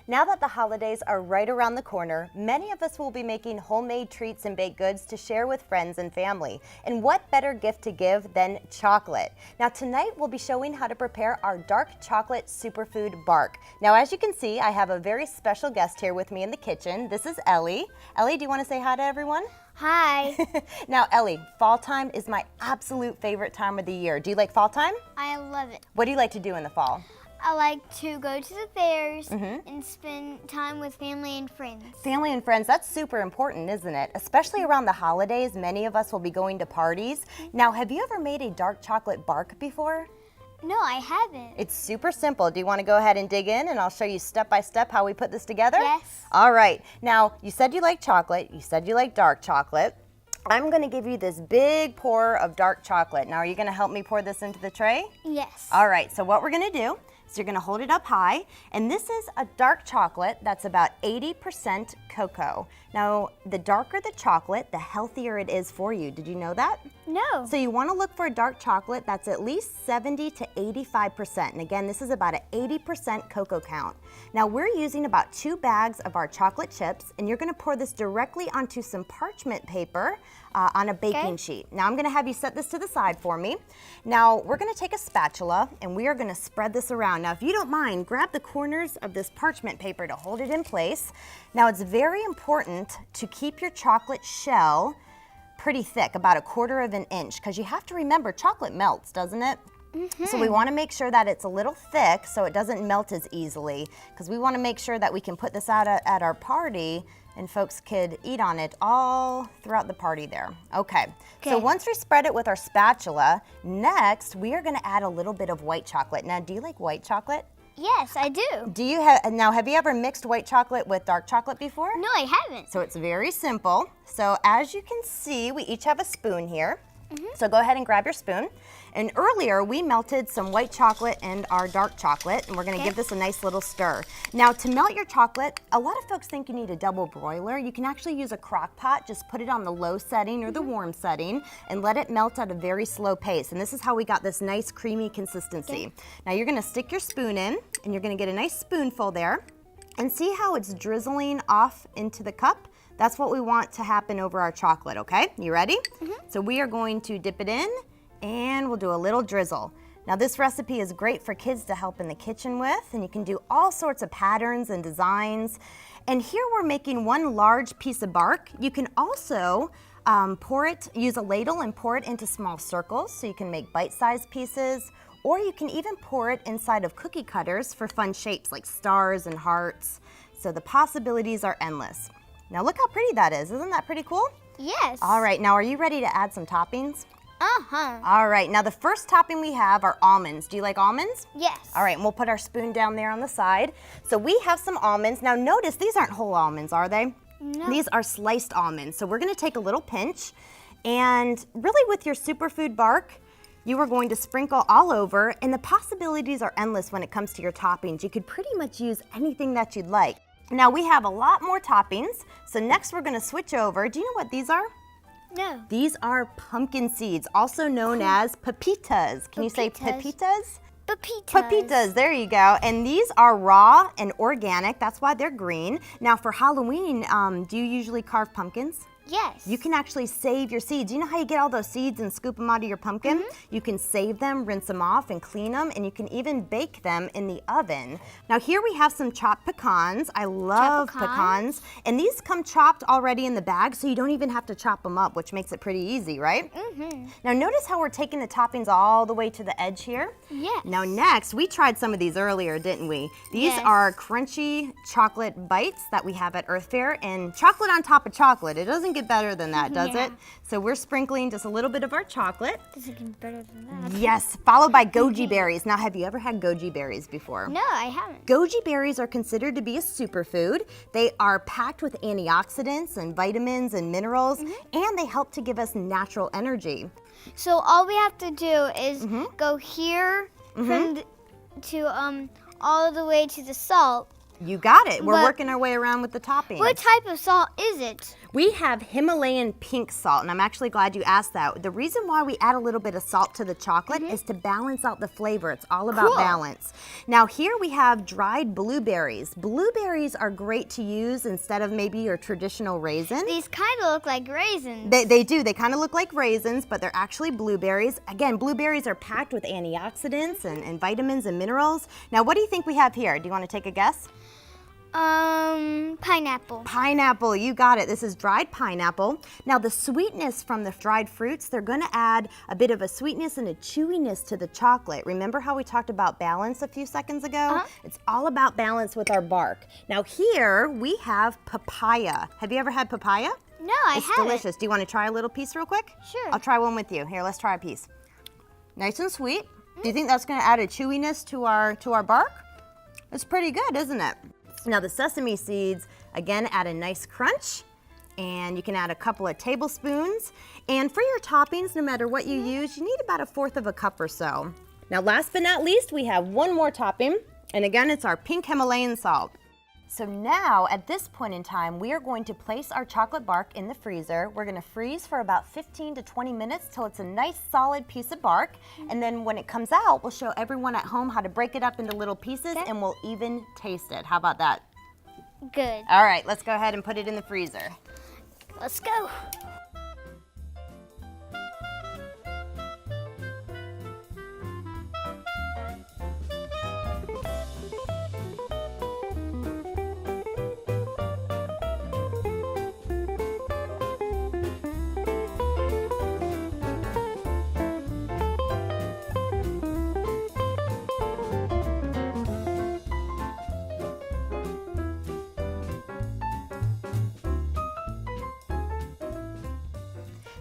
Now that the holidays are right around the corner, many of us will be making homemade treats and baked goods to share with friends and family. And what better gift to give than chocolate? Now tonight we'll be showing how to prepare our Dark Chocolate Superfood Bark. Now as you can see, I have a very special guest here with me in the kitchen. This is Ellie. Ellie, do you want to say hi to everyone? Hi. Now Ellie, fall time is my absolute favorite time of the year. Do you like fall time? I love it. What do you like to do in the fall? I like to go to the fairs and spend time with family and friends. Family and friends, that's super important, isn't it? Especially around the holidays, many of us will be going to parties. Now, have you ever made a dark chocolate bark before? No, I haven't. It's super simple. Do you want to go ahead and dig in and I'll show you step by step how we put this together? Yes. All right. Now, you said you like chocolate. You said you like dark chocolate. I'm going to give you this big pour of dark chocolate. Now, are you going to help me pour this into the tray? Yes. All right. So what we're going to do, so you're going to hold it up high, and this is a dark chocolate that's about 80% cocoa. Now, the darker the chocolate, the healthier it is for you. Did you know that? No. So you want to look for a dark chocolate that's at least 70 to 85%. And again, this is about an 80% cocoa count. Now, we're using about 2 bags of our chocolate chips, and you're going to pour this directly onto some parchment paper on a baking sheet. Now, I'm going to have you set this to the side for me. Now, we're going to take a spatula, and we are going to spread this around. Now, if you don't mind, grab the corners of this parchment paper to hold it in place. Now, it's very important to keep your chocolate shell pretty thick, about 1/4 of an inch, because you have to remember chocolate melts, doesn't it? So we want to make sure that it's a little thick so it doesn't melt as easily, because we want to make sure that we can put this out at our party and folks could eat on it all throughout the party there. Okay, so once we spread it with our spatula, next we are going to add a little bit of white chocolate. Now, do you like white chocolate? Yes, I do. Do you have you ever mixed white chocolate with dark chocolate before? No, I haven't. So it's very simple. So as you can see, we each have a spoon here. So go ahead and grab your spoon. And earlier we melted some white chocolate and our dark chocolate, and we're going to give this a nice little stir. Now, to melt your chocolate, a lot of folks think you need a double broiler. You can actually use a crock pot. Just put it on the low setting or the warm setting and let it melt at a very slow pace. And this is how we got this nice creamy consistency. Now you're going to stick your spoon in, and you're going to get a nice spoonful there, and see how it's drizzling off into the cup? That's what we want to happen over our chocolate, okay? You ready? So we are going to dip it in, and we'll do a little drizzle. Now, this recipe is great for kids to help in the kitchen with, and you can do all sorts of patterns and designs. And here we're making 1 large piece of bark. You can also use a ladle and pour it into small circles so you can make bite-sized pieces, or you can even pour it inside of cookie cutters for fun shapes like stars and hearts. So the possibilities are endless. Now look how pretty that is. Isn't that pretty cool? Yes. All right, now are you ready to add some toppings? Uh-huh. All right, now the first topping we have are almonds. Do you like almonds? Yes. All right, and we'll put our spoon down there on the side. So we have some almonds. Now notice these aren't whole almonds, are they? No. These are sliced almonds. So we're gonna take a little pinch, and really with your superfood bark, you are going to sprinkle all over, and the possibilities are endless when it comes to your toppings. You could pretty much use anything that you'd like. Now we have a lot more toppings, so next we're going to switch over. Do you know what these are? No. These are pumpkin seeds, also known as pepitas. Can you say pepitas? Pepitas. Pepitas, there you go. And these are raw and organic, that's why they're green. Now for Halloween, do you usually carve pumpkins? Yes. You can actually save your seeds. You know how you get all those seeds and scoop them out of your pumpkin? You can save them, rinse them off, and clean them, and you can even bake them in the oven. Now here we have some chopped pecans. I love pecans. And these come chopped already in the bag, so you don't even have to chop them up, which makes it pretty easy, right? Now notice how we're taking the toppings all the way to the edge here? Yes. Now next, we tried some of these earlier, didn't we? These are crunchy chocolate bites that we have at Earth Fair, and chocolate on top of chocolate. It doesn't get better than that, does it? So we're sprinkling just a little bit of our chocolate. Doesn't get better than that. Yes, followed by goji berries. Now, have you ever had goji berries before? No, I haven't. Goji berries are considered to be a superfood. They are packed with antioxidants and vitamins and minerals, and they help to give us natural energy. So all we have to do is go here all the way to the salt. You got it. We're working our way around with the toppings. What type of salt is it? We have Himalayan pink salt, and I'm actually glad you asked that. The reason why we add a little bit of salt to the chocolate is to balance out the flavor. It's all about balance. Now here we have dried blueberries. Blueberries are great to use instead of maybe your traditional raisins. These kind of look like raisins. They do. They kind of look like raisins, but they're actually blueberries. Again, blueberries are packed with antioxidants and vitamins and minerals. Now, what do you think we have here? Do you want to take a guess? Pineapple. Pineapple, you got it. This is dried pineapple. Now the sweetness from the dried fruits, they're gonna add a bit of a sweetness and a chewiness to the chocolate. Remember how we talked about balance a few seconds ago? It's all about balance with our bark. Now here we have papaya. Have you ever had papaya? No, I haven't. It's delicious. Do you want to try a little piece real quick? Sure. I'll try one with you. Here, let's try a piece. Nice and sweet. Do you think that's gonna add a chewiness to our bark? It's pretty good, isn't it? Now the sesame seeds, again, add a nice crunch, and you can add a couple of tablespoons. And for your toppings, no matter what you use, you need about 1/4 cup or so. Now last but not least, we have one more topping, and again, it's our pink Himalayan salt. So now, at this point in time, we are going to place our chocolate bark in the freezer. We're gonna freeze for about 15 to 20 minutes till it's a nice solid piece of bark. And then when it comes out, we'll show everyone at home how to break it up into little pieces, and we'll even taste it. How about that? Good. All right, let's go ahead and put it in the freezer. Let's go.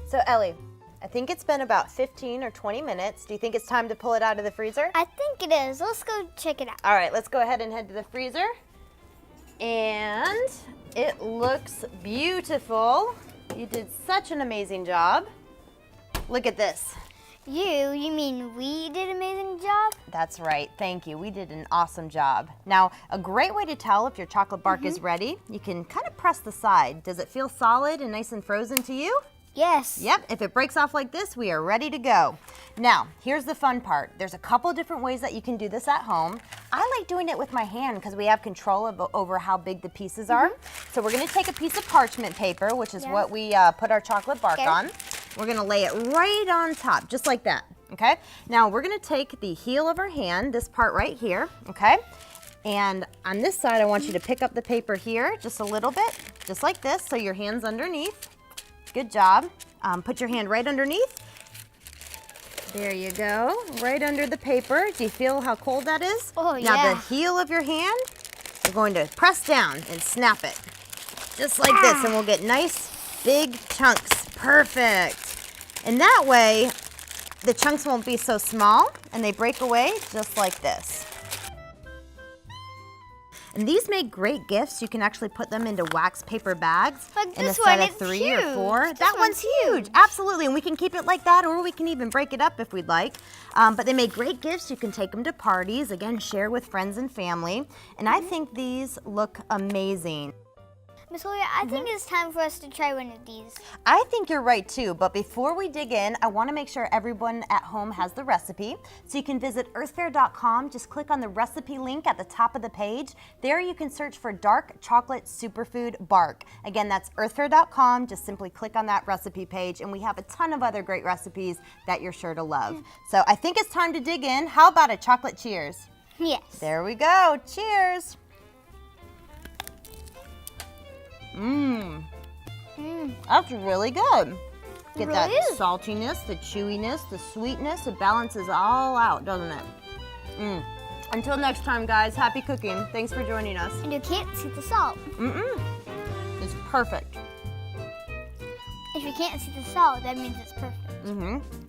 So Ellie, I think it's been about 15 or 20 minutes. Do you think it's time to pull it out of the freezer? I think it is. Let's go check it out. All right, let's go ahead and head to the freezer. And it looks beautiful. You did such an amazing job. Look at this. You mean we did an amazing job? That's right, thank you. We did an awesome job. Now, a great way to tell if your chocolate bark is ready, you can kind of press the side. Does it feel solid and nice and frozen to you? Yes. Yep, if it breaks off like this, we are ready to go. Now, here's the fun part. There's a couple different ways that you can do this at home. I like doing it with my hand because we have control over how big the pieces are. So we're gonna take a piece of parchment paper, which is what we put our chocolate bark on. We're gonna lay it right on top, just like that, okay? Now, we're gonna take the heel of our hand, this part right here, okay? And on this side, I want you to pick up the paper here just a little bit, just like this, so your hand's underneath. Good job. Put your hand right underneath. There you go, right under the paper. Do you feel how cold that is? Oh, now yeah. the heel of your hand, you're going to press down and snap it. Just like this, and we'll get nice big chunks. Perfect. And that way, the chunks won't be so small, and they break away just like this. And these make great gifts. You can actually put them into wax paper bags. Like in this a set one, of it's 3 or 4. huge. That This one's one's huge. Absolutely. And we can keep it like that, or we can even break it up if we'd like. But they make great gifts. You can take them to parties. Again, share with friends and family. And I think these look amazing. Miss Laurie, I think it's time for us to try one of these. I think you're right too, but before we dig in, I want to make sure everyone at home has the recipe. So you can visit earthfare.com, just click on the recipe link at the top of the page. There you can search for Dark Chocolate Superfood Bark. Again, that's earthfare.com, just simply click on that recipe page, and we have a ton of other great recipes that you're sure to love. So I think it's time to dig in. How about a chocolate cheers? Yes. There we go, cheers. That's really good. Get really that is. saltiness, the chewiness, the sweetness. It balances all out, doesn't it? Until next time, guys, happy cooking. Thanks for joining us. And you can't see the salt. It's perfect. If you can't see the salt, that means it's perfect.